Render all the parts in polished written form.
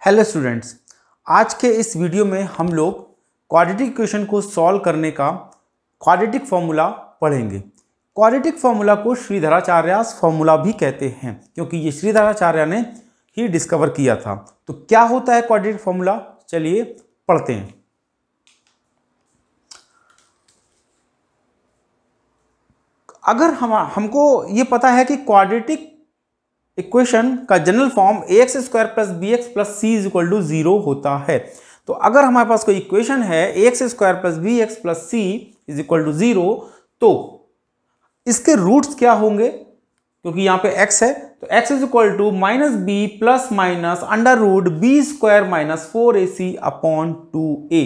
Hello students, आज के इस वीडियो में हम लोग क्वाड्रेटिक इक्वेशन को सॉल्व करने का क्वाड्रेटिक फॉर्मूला पढ़ेंगे। क्वाड्रेटिक फॉर्मूला को श्रीधराचार्यास फॉर्मूला भी कहते हैं क्योंकि ये श्रीधराचार्य ने ही डिस्कवर किया था। तो क्या होता है क्वाड्रेटिक फॉर्मूला, चलिए पढ़ते हैं। अगर हमको ये पता है कि क्वाड्रेटिक इक्वेशन का general form ax square plus b x plus c is equal to 0 होता है, तो अगर हमारे पास कोई इक्वेशन है ax square plus b x plus c is equal to 0, तो इसके रूट्स क्या होंगे? क्योंकि यहां पे x है तो x is equal to minus b plus minus under root b square minus 4ac upon 2a।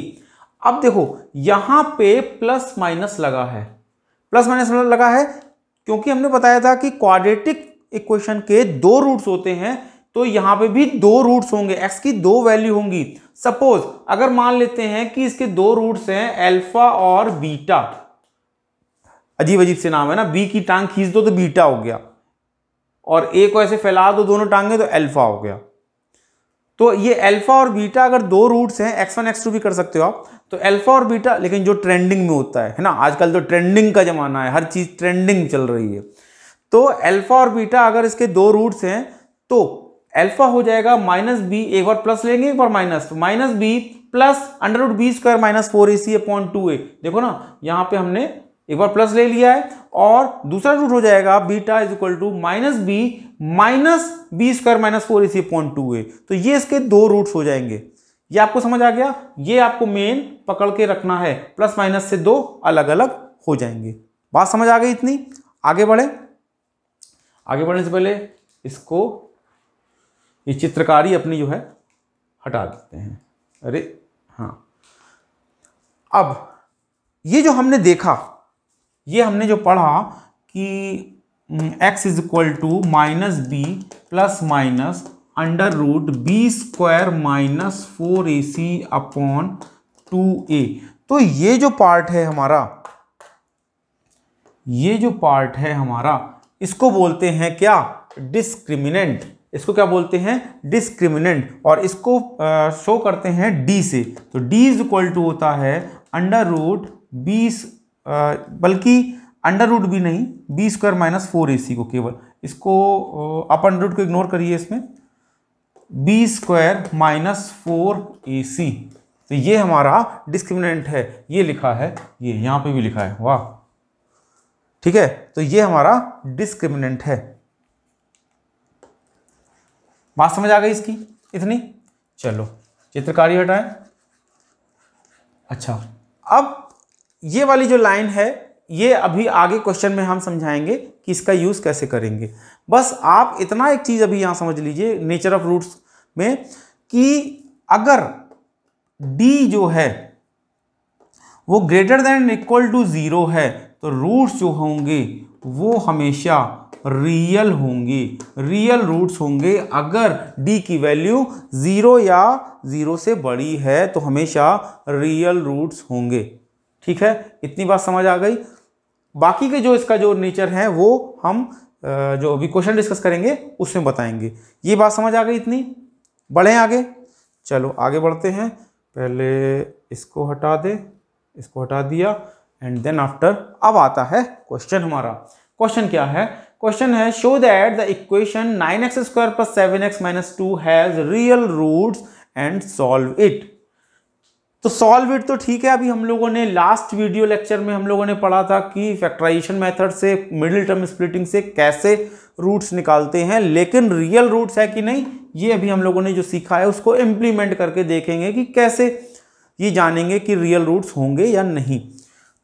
अब देखो यहां पे प्लस माइनस लगा है, प्लस माइनस लगा है क्योंकि हमने बताया था कि क्वाड्रेटिक इक्वेशन के दो रूट्स होते हैं, तो यहां पे भी दो रूट्स होंगे, x की दो वैल्यू होंगी। सपोज अगर मान लेते हैं कि इसके दो रूट्स हैं अल्फा और बीटा, अजीब अजीब से नाम है ना, बी की टांग खींच दो तो बीटा हो गया और ए को ऐसे फैला दो दोनों टांगे तो अल्फा हो गया। तो ये अल्फा और बीटा अगर दो रूट्स हैं, x1 x2 भी कर सकते हो आप, तो अल्फा और बीटा, लेकिन जो ट्रेंडिंग में होता है ना, आजकल तो ट्रेंडिंग का जमाना है, हर चीज ट्रेंडिंग चल रही है। तो अल्फा और बीटा अगर इसके दो रूट्स हैं तो अल्फा हो जाएगा माइनस बी, एक बार प्लस लेंगे एक बार माइनस, तो minus b plus under root b square minus 4ac upon 2a। देखो ना यहां पे हमने एक बार प्लस ले लिया है और दूसरा रूट हो जाएगा beta is equal to minus b square minus 4ac upon 2a। तो ये इसके दो रूट्स हो जाएंगे। ये आपको समझ आ गया? ये आपको मेन पकड़ के रखना है, प्लस माइनस से दो अलग अलग हो जाएंगे। बात समझ आ गई इतनी? आगे बढ़े। आगे बढ़ने से पहले इसको, ये चित्रकारी अपनी जो है हटा देते हैं। अरे हाँ, अब ये जो हमने देखा, ये हमने जो पढ़ा कि x is equal to minus b plus minus under root b square minus 4ac upon 2a। तो ये जो पार्ट है हमारा, ये जो पार्ट है हमारा, इसको बोलते हैं क्या? डिस्क्रिमिनेंट। इसको क्या बोलते हैं? डिस्क्रिमिनेंट। और इसको शो करते हैं d से, तो d इज इक्वल टू होता है अंडर रूट बी, बल्कि अंडर रूट भी नहीं, बी स्क्वायर माइनस 4ac को, केवल इसको अपन रूट को इग्नोर करिए, इसमें बी स्क्वायर माइनस 4ac। तो ये हमारा डिस्क्रिमिनेंट है, ये लिखा है, ये यहां पे भी लिखा है, वाह ठीक है। तो ये हमारा डिस्क्रिमिनेंट है। बात समझ आ गई इसकी इतनी? चलो चित्रकारी हटाएं। अच्छा, अब ये वाली जो लाइन है, ये अभी आगे क्वेश्चन में हम समझाएंगे कि इसका यूज कैसे करेंगे। बस आप इतना एक चीज अभी यहां समझ लीजिए नेचर ऑफ रूट्स में, कि अगर d जो है वो ग्रेटर देन इक्वल टू 0 है तो रूट्स जो होंगे वो हमेशा रियल होंगे, रियल रूट्स होंगे। अगर d की वैल्यू 0 या 0 से बड़ी है तो हमेशा रियल रूट्स होंगे। ठीक है, इतनी बात समझ आ गई। बाकी के जो इसका जो नेचर है वो हम जो अभी क्वेश्चन डिस्कस करेंगे उसमें बताएंगे। ये बात समझ आ गई इतनी? बढ़ें आगे। चलो आगे बढ़ते हैं। पहले इसको हटा दे, इसको हटा दिया, एंड देन आफ्टर अब आता है क्वेश्चन हमारा। क्वेश्चन क्या है? क्वेश्चन है show that the equation 9x square plus 7x minus 2 has real roots and solve it. तो सॉल्व इट तो ठीक है, अभी हम लोगों ने लास्ट वीडियो लेक्चर में हम लोगों ने पढ़ा था कि फैक्टराइजेशन मेथड से, मिडिल टर्म स्प्लिटिंग से कैसे रूट्स निकालते हैं, लेकिन रियल रूट्स है कि नहीं, ये अभी हम लोगों ने जो सीखा है उसको इम्प्लीमेंट करके देखेंगे कि कैसे ये जानेंगे कि रियल रूट्स होंगे या नहीं।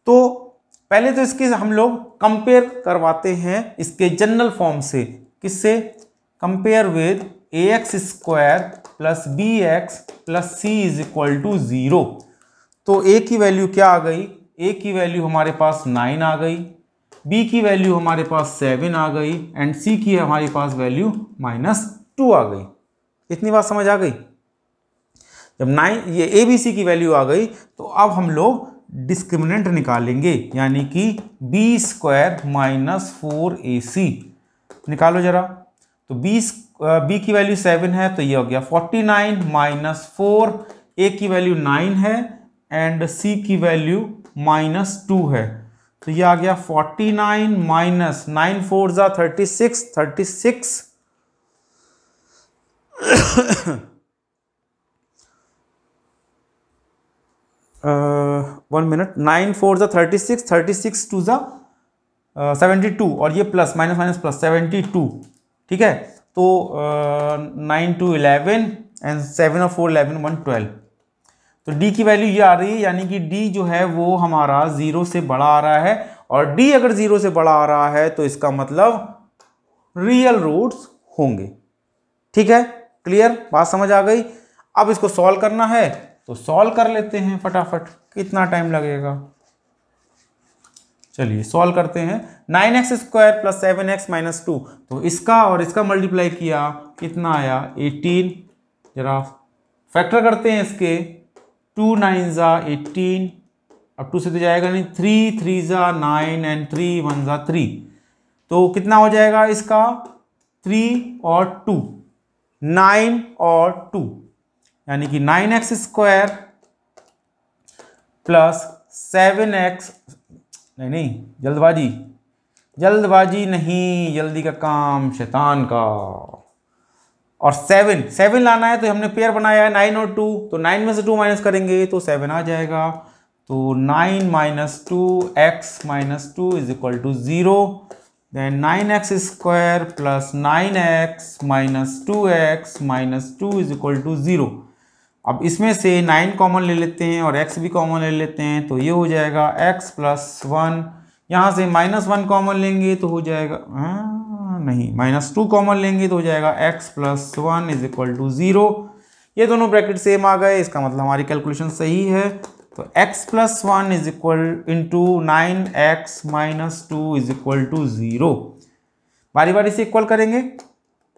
तो पहले तो इसके हम लोग कंपेयर करवाते हैं इसके जनरल फॉर्म से। किससे? Compare with ax square plus b x plus c is equal to 0। तो a की वैल्यू क्या आ गई? a की वैल्यू हमारे पास 9 आ गई, b की वैल्यू हमारे पास 7 आ गई, एंड c की हमारे पास वैल्यू -2 आ गई। इतनी बात समझ आ गई? जब 9 ये a b c की वैल्यू आ गई तो अब हम लोग डिस्क्रिमिनेंट निकालेंगे, यानी कि बी स्क्वायर माइनस 4ac निकालो जरा। तो बी की वैल्यू 7 है, तो ये हो गया 49 माइनस 4, ए की वैल्यू 9 है एंड सी की वैल्यू -2 है, तो ये आ गया 49 माइनस 9 4 जा 36, 36 1 मिनट, 9 4 जा 36, 36 2 जा 72 और ये प्लस माइनस माइनस प्लस 72, ठीक है। तो 9 2 11 एंड 7 और 4 11 1 12, तो d की वैल्यू ये आ रही है, यानी कि d जो है वो हमारा 0 से बड़ा आ रहा है, और d अगर 0 से बड़ा आ रहा है तो इसका मतलब रियल रूट्स होंगे। ठीक है, क्लियर, बात समझ आ गई। अब इसको सॉल्व करना है तो सॉल्व कर लेते हैं फटाफट, कितना टाइम लगेगा। चलिए सॉल्व करते हैं। 9x square plus 7x minus 2, तो इसका और इसका मल्टीप्लाई किया, कितना आया 18। जरा फैक्टर करते हैं इसके, 2 9 जा 18, अब 2 से तो जाएगा नहीं, 3 3 जा 9 एंड 3 1 जा 3, तो कितना हो जाएगा इसका 3 और 2, 9 और 2, यानी कि 9x स्क्वायर प्लस 7x, नहीं जल्दबाजी नहीं, जल्दी का काम शैतान का, और 7 लाना है तो हमने पेयर बनाया है 9 और 2, तो 9 में से 2 माइनस करेंगे तो 7 आ जाएगा, तो 9 minus 2x minus 2 is equal to 0, then 9x square plus 9x minus 2x minus 2 is equal to 0। अब इसमें से 9 कॉमन ले लेते हैं और x भी कॉमन ले लेते हैं, तो ये हो जाएगा x प्लस 1, यहाँ से -1 कॉमन लेंगे तो हो जाएगा, नहीं -2 कॉमन लेंगे तो हो जाएगा x plus 1 is equal to 0। ये दोनों ब्रैकेट सेम आ गए, इसका मतलब हमारी कैलकुलेशन सही है। तो x plus 1 is equal into 9x minus 2 is equal to 0। बारी बारी से इक्वल करेंगे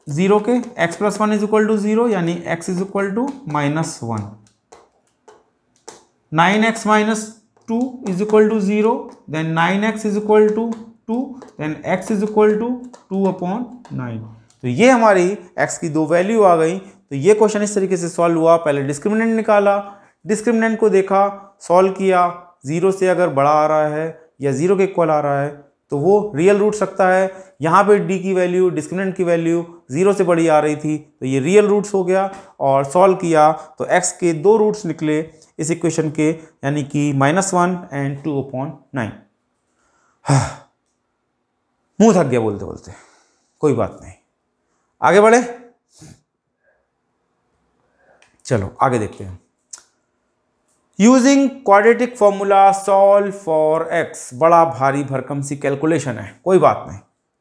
0 के, x plus 1 is equal to 0, यानी x is equal to -1, 9x minus 2 is equal to 0, then 9x is equal to 2, then x is equal to 2/9। तो ये हमारी x की दो वैल्यू आ गई। तो ये क्वेश्चन इस तरीके से सॉल्व हुआ। पहले डिस्क्रिमिनेंट निकाला, डिस्क्रिमिनेंट को देखा, सॉल्व किया, 0 से अगर बड़ा आ रहा है या 0 के इक्वल आ रहा है तो वो रियल रूट सकता है। यहाँ पे d की वैल्यू, डिस्क्रिमिनेंट की वैल्यू 0 से बड़ी आ रही थी तो ये रियल रूट्स हो गया। और सॉल्व किया तो x के दो रूट्स निकले इस इक्वेशन के, यानी कि -1 एंड 2/9। मुंह थक गया बोलते बोलते, कोई बात नहीं, आगे बढ़े। चलो आगे देखते हैं। Using quadratic formula solve for x, बड़ा भारी भरकम सी कैलकुलेशन है, कोई बात नहीं,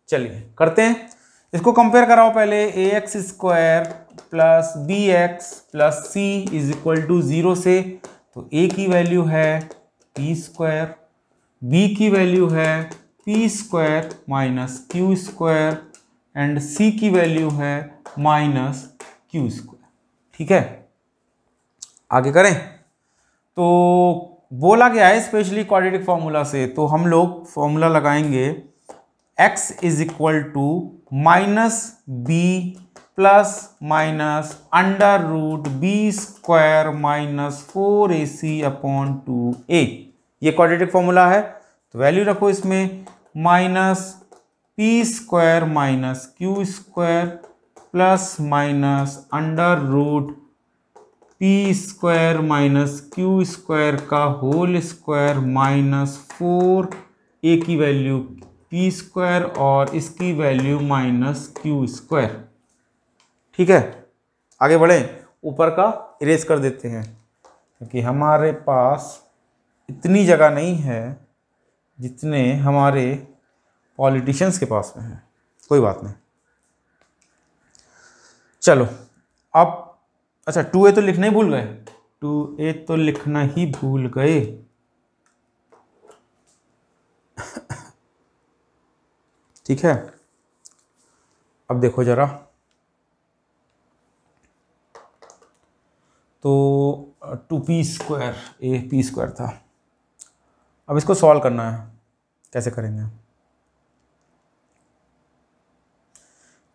चलिए करते हैं। इसको कंपेयर कराओ पहले, ax square plus bx plus c is equal to 0 से। तो a की वैल्यू है p स्क्वायर, b की वैल्यू है p square minus q square and c की वैल्यू है माइनस q स्क्वायर। ठीक है, आगे करें। तो बोला गया है स्पेशली क्वाड्रेटिक फॉर्मूला से, तो हम लोग फॉर्मूला लगाएंगे x is equal to minus b plus minus under root b square minus 4ac/2a। ये क्वाड्रेटिक फॉर्मूला है, तो वैल्यू रखो इसमें, minus p square minus Q square plus minus under root p square minus Q square का whole square minus 4a की value P square और इसकी value minus Q square. ठीक है, आगे बढ़े। ऊपर का इरेज कर देते हैं क्योंकि हमारे पास इतनी जगह नहीं है जितने हमारे पॉलिटिशियंस के पास में है, कोई बात नहीं। चलो अब, अच्छा 2a तो लिखना ही भूल गए, 2a तो लिखना ही भूल गए। ठीक है, अब देखो जरा, तो 2p square, a p square था। अब इसको सॉल्व करना है, कैसे करेंगे।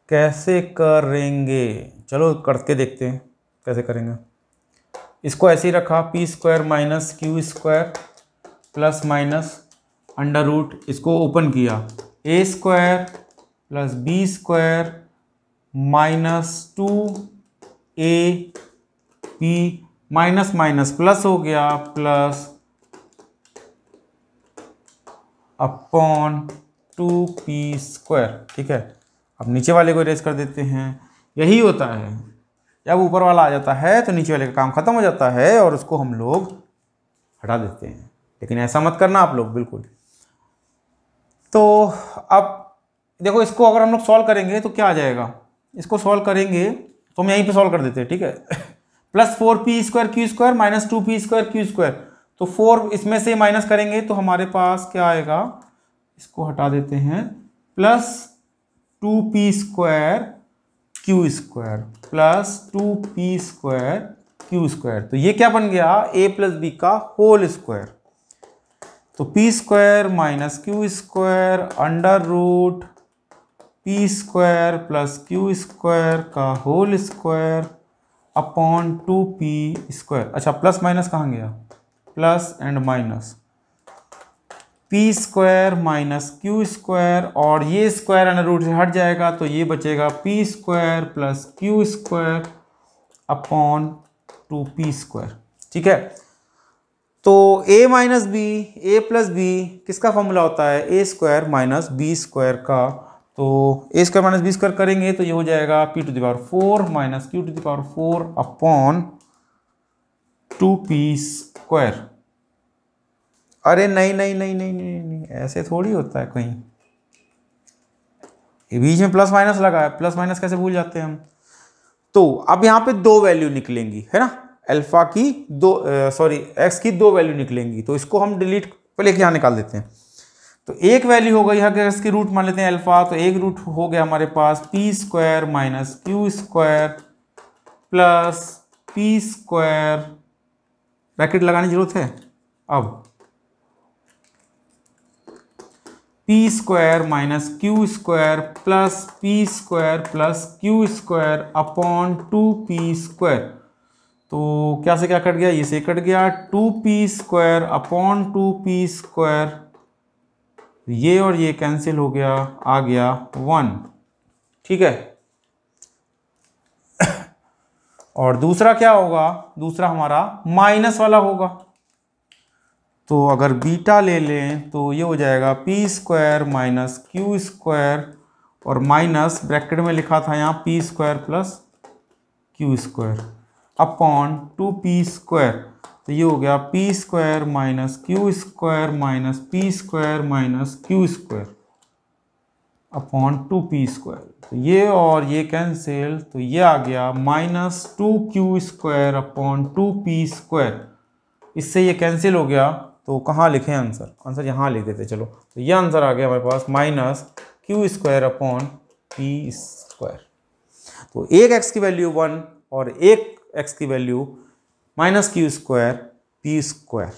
कैसे करेंगे, चलो करके देखते हैं कैसे करेंगे। इसको ऐसे ही रखा, P square minus Q square plus minus under root, इसको ओपन किया, A square plus B square minus 2ab minus minus plus हो गया, प्लस अपॉन 2p स्क्वायर। ठीक है, अब नीचे वाले को इरेज कर देते हैं। यही होता है, जब ऊपर वाला आ जाता है तो नीचे वाले का काम खत्म हो जाता है और उसको हम लोग हटा देते हैं, लेकिन ऐसा मत करना आप लोग बिल्कुल। तो अब देखो, इसको अगर हम लोग सॉल्व करेंगे तो क्या आ जाएगा, इसको सॉल्व करेंगे तो हम यहीं पे सॉल्व कर देते हैं। ठीक है, plus 4p square Q square minus 2p square Q square, तो 4 इसमें से माइनस करेंगे तो हमारे पास क्या आएगा, इसको हटा देते हैं, plus 2p square Q square plus 2p square Q square. तो ये क्या बन गया, a प्लस बी का होल स्क्वायर। तो p square minus Q square under root p square plus Q square का whole square upon 2p square. अच्छा, plus minus कहाँ गया, plus and minus, p square minus Q square, और ये square under root से हट जाएगा तो ये बचेगा p square plus Q square upon 2p square. ठीक है, तो a minus b, a plus b किसका फॉर्मूला होता है, a square minus b square का। तो a square minus b square करेंगे तो ये हो जाएगा p to the power 4 minus q to the power 4 upon 2p square. अरे नहीं नहीं नहीं नहीं नहीं नहीं, ऐसे थोड़ी होता है कहीं, ये बीच में प्लस माइनस लगा है, प्लस माइनस कैसे भूल जाते हैं हम। तो अब यहाँ पे दो वैल्यू निकलेंगी, है ना, अल्फा की दो एक्स की दो वैल्यू निकलेंगी, तो इसको हम डिलीट पहले यहाँ निकाल देते हैं। तो एक वैल्यू हो गई, यहाँ इसकी रूट मान लेते हैं अल्फा, तो एक रूट हो गया हमारे पास p square minus Q square plus p square, bracket लगाने की जरूरत है, अब p square minus Q square plus p square plus Q square upon 2p square. तो क्या से क्या कट गया, ये से कट गया, 2p square upon 2p square, ये और ये कैंसिल हो गया, आ गया 1। ठीक है, और दूसरा क्या होगा, दूसरा हमारा माइनस वाला होगा, तो अगर बीटा ले लें तो ये हो जाएगा p square minus Q square, और माइनस ब्रैकेट में लिखा था यहाँ p square plus Q square upon 2p square. तो ये हो गया p square minus Q square minus p square minus Q square upon 2p square. तो ये और ये कैंसिल, तो ये आ गया minus 2q square upon 2p square, इससे ये कैंसिल हो गया। तो कहाँ लिखें आंसर, आंसर यहाँ लिख देते चलो। तो ये आंसर आ गया हमारे पास minus Q square upon p square. तो एक x की वैल्यू 1 और एक x की value minus Q square p square.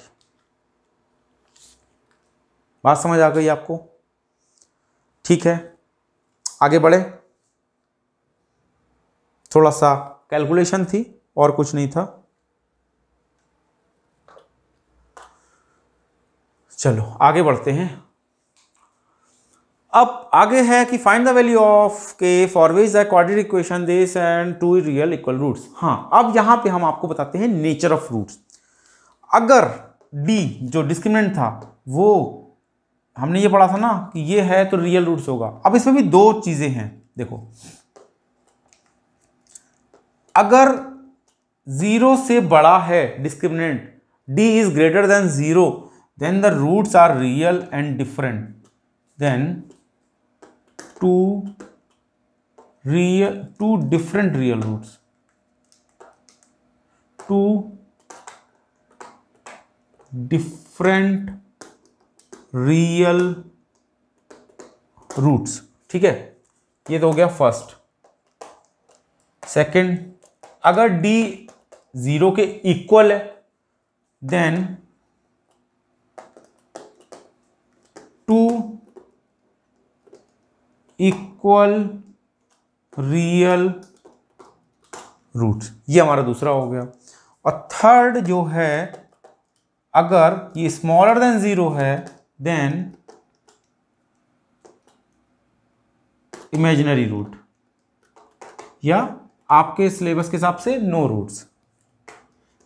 बात समझ आ गई आपको? ठीक है, आगे बढ़े। थोड़ा सा कैलकुलेशन थी और कुछ नहीं था। चलो आगे बढ़ते हैं। अब आगे है कि find the value of k for which the quadratic equation this and two real equal roots. हाँ, अब यहां पे हम आपको बताते हैं नेचर ऑफ रूट्स। अगर d जो डिस्क्रिमिनेंट था वो हमने ये पढ़ा था ना कि ये है तो रियल रूट्स होगा। अब इसमें भी दो चीजें हैं, देखो, अगर 0 से बड़ा है discriminant, d is greater than 0, then the roots are real and different than two different real roots. Two different real roots. ठीक है, ये तो हो गया फर्स्ट। सेकंड, अगर d 0 के इक्वल है then two equal real roots, ये हमारा दूसरा हो गया। और थर्ड जो है, अगर ये स्मॉलर देन 0 है देन इमेजिनरी रूट, या आपके सिलेबस के हिसाब से नो रूट्स,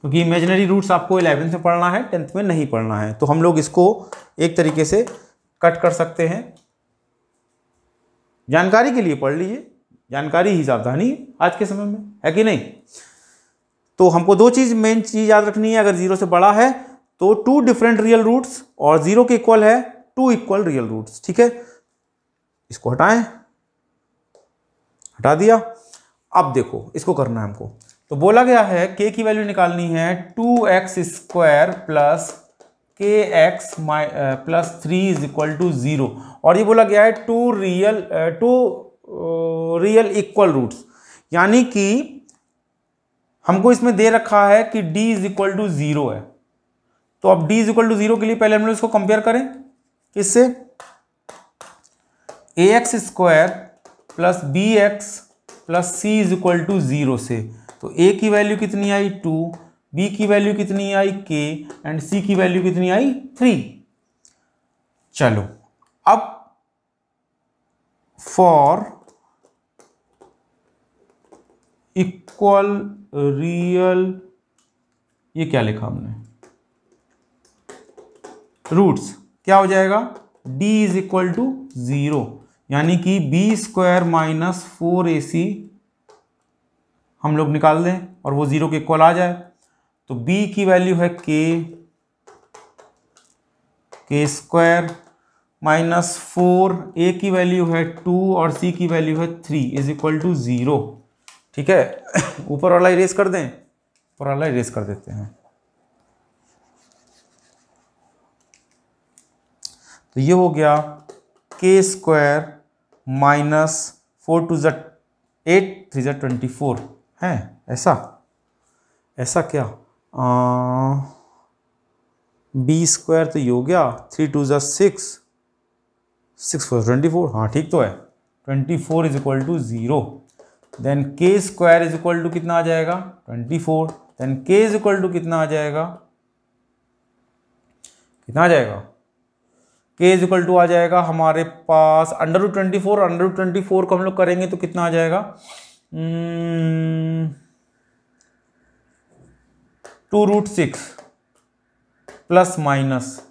क्योंकि इमेजिनरी रूट्स आपको 11th में पढ़ना है, 10th में नहीं पढ़ना है। तो हम लोग इसको एक तरीके से कट कर सकते हैं। जानकारी के लिए पढ़ लीजिए, जानकारी ही सावधानी आज के समय में, है कि नहीं। तो हमको दो चीज, मेन चीज याद रखनी है। अगर 0 से बड़ा है तो 2 डिफरेंट रियल रूट्स, और 0 के इक्वल है 2 इक्वल रियल रूट्स। ठीक है, इसको हटाएं, हटा दिया। अब देखो इसको करना है हमको। तो बोला गया है k की वैल्यू निकालनी है 2x² plus kx plus 3 is equal to 0, और ये बोला गया है 2 रियल इक्वल रूट्स, यानी कि हमको इसमें दे रखा है कि d इज इक्वल टू 0 है। तो अब d इज इक्वल टू 0 के लिए पहले हम लोग इसको कंपेयर करें किससे, ax² plus bx plus c is equal to 0 से। तो a की वैल्यू कितनी आई 2, b की वैल्यू कितनी आई k, एंड c की वैल्यू कितनी आई 3। चलो अब फॉर इक्वल रियल, ये क्या लिखा हमने, रूट्स, क्या हो जाएगा d इज इक्वल टू 0, यानी कि b² माइनस 4ac हम लोग निकाल दें और वो 0 के इक्वल आ जाए। तो b की वैल्यू है k² माइनस 4, a की वैल्यू है 2 और c की वैल्यू है 3 इज इक्वल टू 0। ठीक है, ऊपर वाला इरेज कर दें, ऊपर वाला इरेज कर देते हैं। तो ये हो गया k² माइनस 4 2 ज़ 8 3 ज़ 24 है, ऐसा क्या, b² तो ये हो गया 3 2 ज़ 6 6 4 24, हाँ ठीक तो है, 24 is equal to 0। Then k² is equal to कितना आ जाएगा 24, then k is equal to कितना आ जाएगा, कितना आ जाएगा, k इज इक्वल टू आ जाएगा हमारे पास √24, √24 को हम लोग करेंगे तो कितना आ जाएगा 2√6 प्लस माइनस,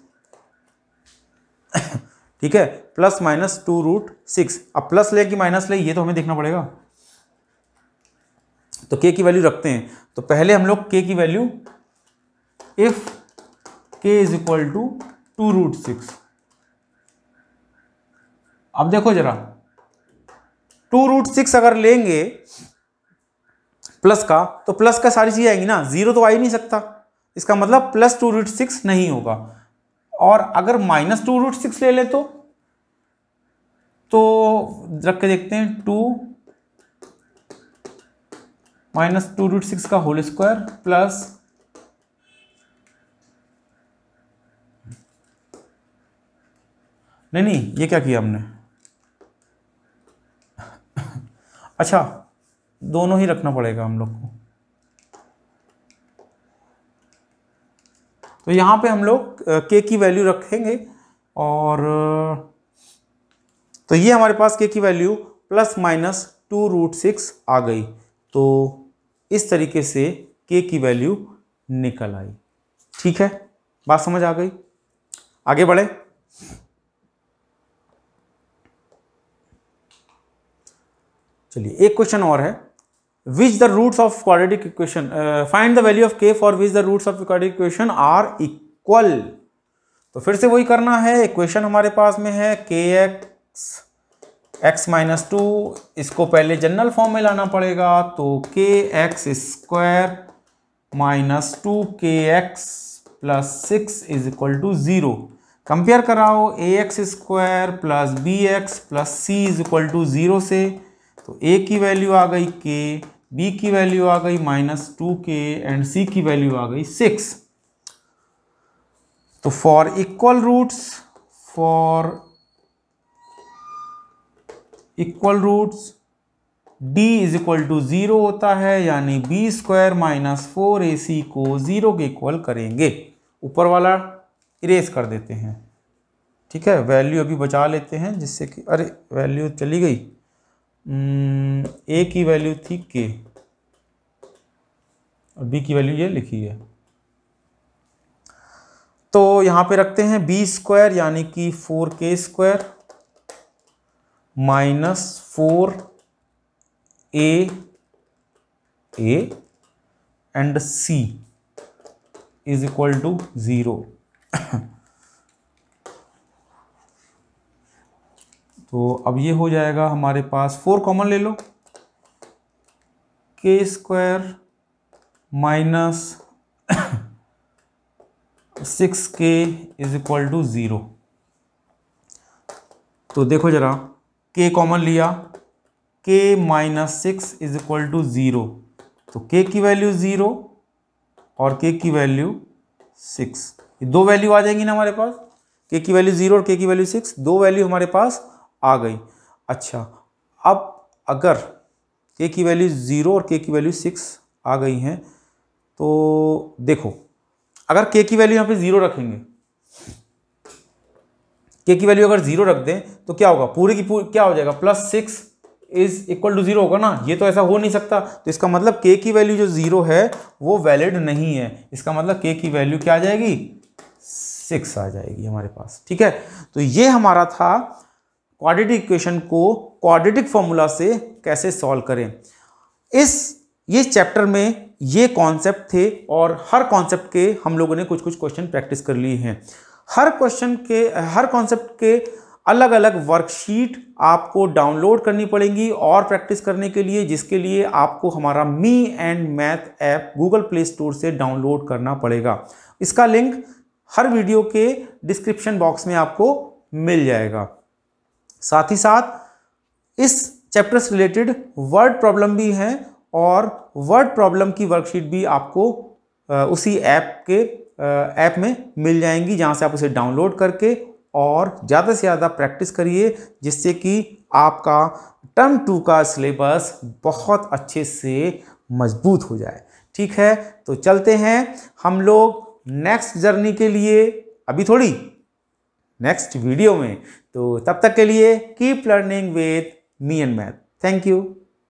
ठीक है, प्लस माइनस 2√6। अब प्लस ले कि माइनस ले, ये तो हमें देखना पड़ेगा। तो k की वैल्यू रखते हैं। तो पहले हम लोग k की value, if k is equal to 2√6, अब देखो जरा 2√6 अगर लेंगे प्लस का, तो प्लस का सारी चीजें आएंगी ना, 0 तो आ ही नहीं सकता, इसका मतलब प्लस 2√6 नहीं होगा। और अगर माइनस 2√6 ले ले तो रख के देखते हैं, 2 माइनस 2√6 का होल स्क्वायर प्लस नहीं ये क्या किया हमने, अच्छा दोनों ही रखना पड़ेगा हम लोग को। तो यहां पे हम लोग k की वैल्यू रखेंगे, और तो ये हमारे पास k की वैल्यू प्लस माइनस 2√6 आ गई। तो इस तरीके से k की वैल्यू निकल आई। ठीक है, बात समझ आ गई, आगे बढ़े। चलिए एक क्वेश्चन और है, which the roots of quadratic equation, find the value of k for which the roots of quadratic equation are equal. तो फिर से वही करना है, इक्वेशन हमारे पास में है kx माइनस 2, इसको पहले जनरल फॉर्म में लाना पड़ेगा। तो kx² minus 2kx plus 6 is equal to 0। Compare कराओ ax² plus bx plus c is equal to 0 से। तो a की वैल्यू आ गई k, b की वैल्यू आ गई माइनस 2k एंड c की वैल्यू आ गई 6। तो for equal roots d is equal to 0 होता है, यानी बी स्क्वायर माइनस 4ac को 0 के इक्वल करेंगे। ऊपर वाला इरेज कर देते हैं, ठीक है। वैल्यू अभी बचा लेते हैं जिससे कि, अरे वैल्यू चली गई, a की वैल्यू थी k और b की वैल्यू ये लिखी है। तो यहाँ पे रखते हैं बी स्क्वायर यानी कि 4k square minus 4a and c is equal to 0। तो अब ये हो जाएगा हमारे पास, 4 कॉमन ले लो, k square minus 6k is equal to 0। तो देखो जरा, k कॉमन लिया, k minus 6 is equal to 0, तो k की वैल्यू 0 और k की वैल्यू 6, ये दो वैल्यू आ जाएंगी ना हमारे पास, k की वैल्यू 0 और k की वैल्यू 6, दो वैल्यू हमारे पास आ गई। अच्छा, अब अगर k की वैल्यू 0 और k की वैल्यू 6 आ गई हैं, तो देखो अगर k की वैल्यू यहाँ पे 0 रखेंगे, k की वैल्यू अगर 0 रख दें तो क्या होगा, पूरी की पूरी क्या हो जाएगा, प्लस 6 इज इक्वल टू 0 होगा ना। ये तो ऐसा हो नहीं सकता, तो इसका मतलब k की वैल्यू जो 0 है वो वैलिड नहीं है। इसका मतलब k की वैल्यू क्या आ जाएगी, 6 आ जाएगी हमारे पास, ठीक है। तो ये हमारा था क्वाड्रेटिक इक्वेशन को क्वाड्रेटिक फॉर्मूला से कैसे सॉल्व करें। ये चैप्टर में ये कॉन्सेप्ट थे और हर कॉन्सेप्ट के हम लोगों ने कुछ कुछ क्वेश्चन प्रैक्टिस कर लिए हैं। हर कॉन्सेप्ट के अलग अलग वर्कशीट आपको डाउनलोड करनी पड़ेंगी और प्रैक्टिस करने के लिए, जिसके लिए आपको हमारा me and math app Google play store से डाउनलोड करना पड़ेगा। इसका लिंक हर वीडियो के डिस्क्रिप्शन बॉक्स में आपको मिल जाएगा। साथ ही साथ इस चैप्टर से रिलेटेड वर्ड प्रॉब्लम भी हैं और वर्ड प्रॉब्लम की वर्कशीट भी आपको उसी ऐप में मिल जाएंगी, जहां से आप उसे डाउनलोड करके और ज़्यादा से ज़्यादा प्रैक्टिस करिए, जिससे कि आपका टर्म 2 का सिलेबस बहुत अच्छे से मजबूत हो जाए। ठीक है, तो चलते हैं हम लोग नेक्स्ट जर्नी के लिए, अभी थोड़ी नेक्स्ट वीडियो में। तो तब तक के लिए keep learning with me and math. Thank you.